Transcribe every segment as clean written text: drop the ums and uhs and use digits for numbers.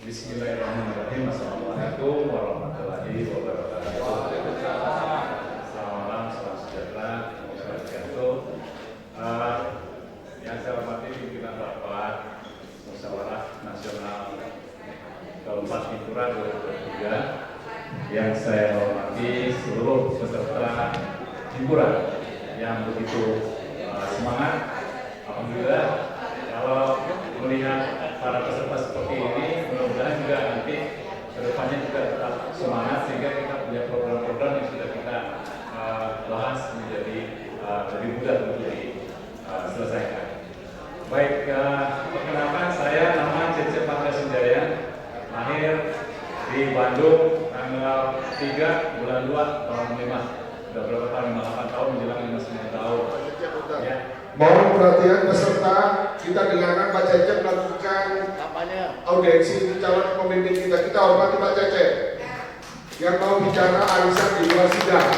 Bismillahirrahmanirrahim. Assalamualaikum warahmatullahi wabarakatuh. Selamat malam, salam sejahtera, yang saya hormati pimpinan rapat musyawarah nasional keempat Hipura 2023, yang saya hormati seluruh peserta Hipura yang begitu semangat. Alhamdulillah, kalau melihat para peserta seperti ini, mudah-mudahan juga nanti kedepannya juga tetap semangat sehingga kita punya program-program yang sudah kita bahas menjadi lebih mudah untuk diselesaikan. Baik, perkenalkan, saya nama Cecep Panggasunjaya, lahir di Bandung tanggal 3 bulan 2 tahun 5. Sudah berapa tahun? 58 tahun menjelang 59 tahun. Ya. Mohon perhatian peserta, kita dengarkan Pak Cecep melakukan audiensi calon pemimpin kita. Kita hormati Pak Cecep. Yang mau bicara arisan di luar sidang.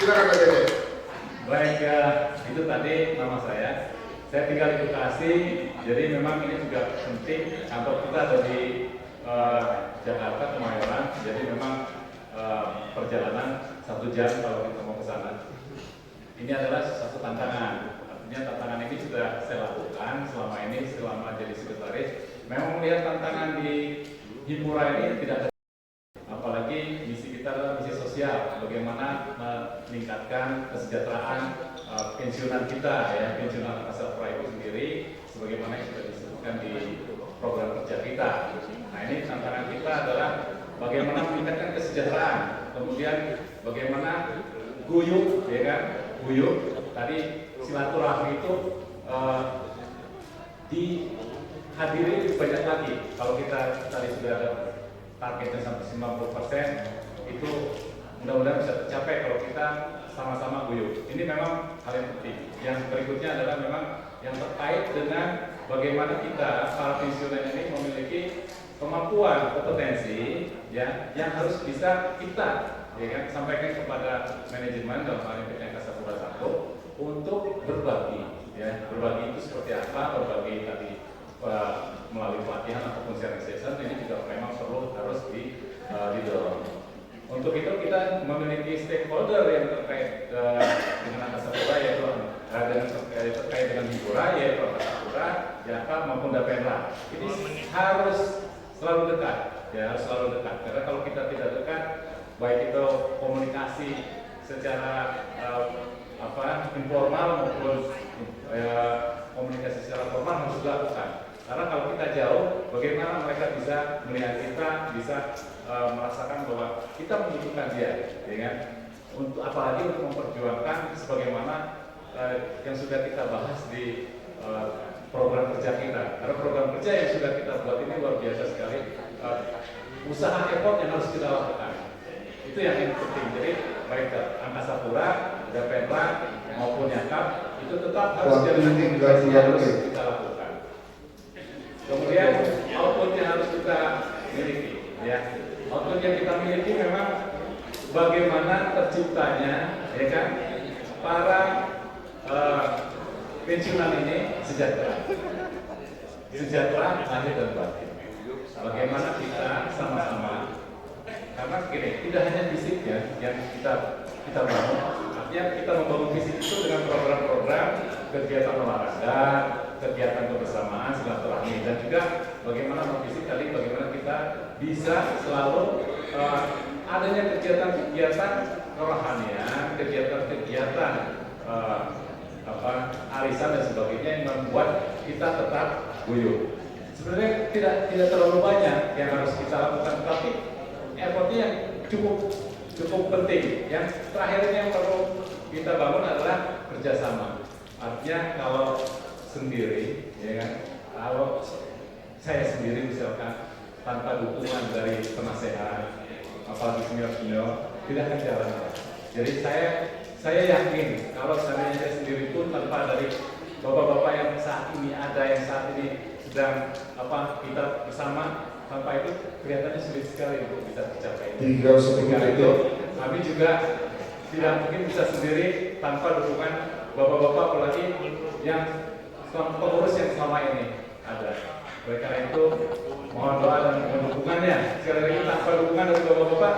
Silakan Pak Cecep. Baik, itu tadi nama saya. Saya tinggal di Bekasi, jadi memang ini juga penting. Kantor kita ada di Jakarta, Kemayoran. Jadi memang perjalanan 1 jam kalau kita mau ke sana. Ini adalah satu tantangan. Artinya tantangan ini sudah saya lakukan selama ini, selama jadi sekretaris. Memang melihat tantangan di Hipura ini tidak ada, apalagi misi kita adalah misi sosial, bagaimana meningkatkan kesejahteraan pensiunan kita, ya, pensiunan Angkasa Pura itu sendiri, sebagaimana yang sudah disebutkan di program kerja kita. Nah, ini tantangan kita adalah bagaimana meningkatkan kesejahteraan, kemudian bagaimana guyup, ya kan, guyup. Tadi silaturahmi itu dihadiri banyak lagi. Kalau kita tadi sudah ada targetnya sampai 90%, itu mudah-mudahan bisa tercapai kalau kita sama-sama guyup. Ini memang hal yang penting. Yang berikutnya adalah memang yang terkait dengan bagaimana kita para pensiunan ini memiliki kemampuan, kompetensi, ya, yang harus bisa kita, ya kan, sampaikan kepada manajemen dalam hal ini PT Angkasa Pura I untuk berbagi, ya, berbagi itu seperti apa, berbagi tadi melalui pelatihan ataupun sharing session, ini juga memang perlu harus didorong. Untuk itu kita memiliki stakeholder yang terkait dengan Angkasa Pura, yaitu terkait dengan Hipura, yaitu Angkasa Pura, Jakar maupun Dapenra. Ini harus selalu dekat, ya, harus selalu dekat. Karena kalau kita tidak dekat, baik itu komunikasi secara informal maupun komunikasi secara formal harus dilakukan. Karena kalau kita jauh, bagaimana mereka bisa melihat kita, bisa merasakan bahwa kita membutuhkan dia, ya kan? Untuk apalagi untuk memperjuangkan sebagaimana yang sudah kita bahas di program kerja kita. Karena program kerja yang sudah kita buat ini luar biasa sekali. Usaha effort yang harus kita lakukan. Itu yang penting. Jadi baik Angkasa Pura, Dapenra maupun Yakap itu tetap harus kita lakukan. Kemudian output yang harus kita miliki, ya. Output yang kita miliki memang bagaimana terciptanya, ya kan, para pensiunan ini sejahtera lahir dan batin. Bagaimana kita sama-sama, karena gini, tidak hanya fisik, ya, yang kita bangun. Artinya kita membangun fisik itu dengan program-program kegiatan olahraga, kegiatan kebersamaan, silaturahmi, dan juga bagaimana non-fisik tadi, bagaimana kita bisa selalu adanya kegiatan-kegiatan kerohanian, kegiatan-kegiatan arisan dan sebagainya yang membuat kita tetap guyup. Sebenarnya tidak terlalu banyak yang harus kita lakukan, tapi effortnya yang cukup penting. Yang terakhir yang perlu kita bangun adalah kerjasama. Artinya kalau sendiri, ya kan, kalau saya sendiri misalkan tanpa dukungan dari penasehat, apalagi senior tidak akan jalan. Jadi saya yakin kalau saya sendiri pun tanpa dari bapak-bapak yang saat ini ada, yang saat ini sedang kita bersama, tanpa itu kelihatannya sulit sekali untuk bisa tercapai. Karena itu kami juga tidak mungkin bisa sendiri tanpa dukungan bapak-bapak, apalagi yang pengurus yang selama ini ada. Oleh karena itu mohon doa dan dukungannya. Sekali lagi tanpa dukungan dari bapak-bapak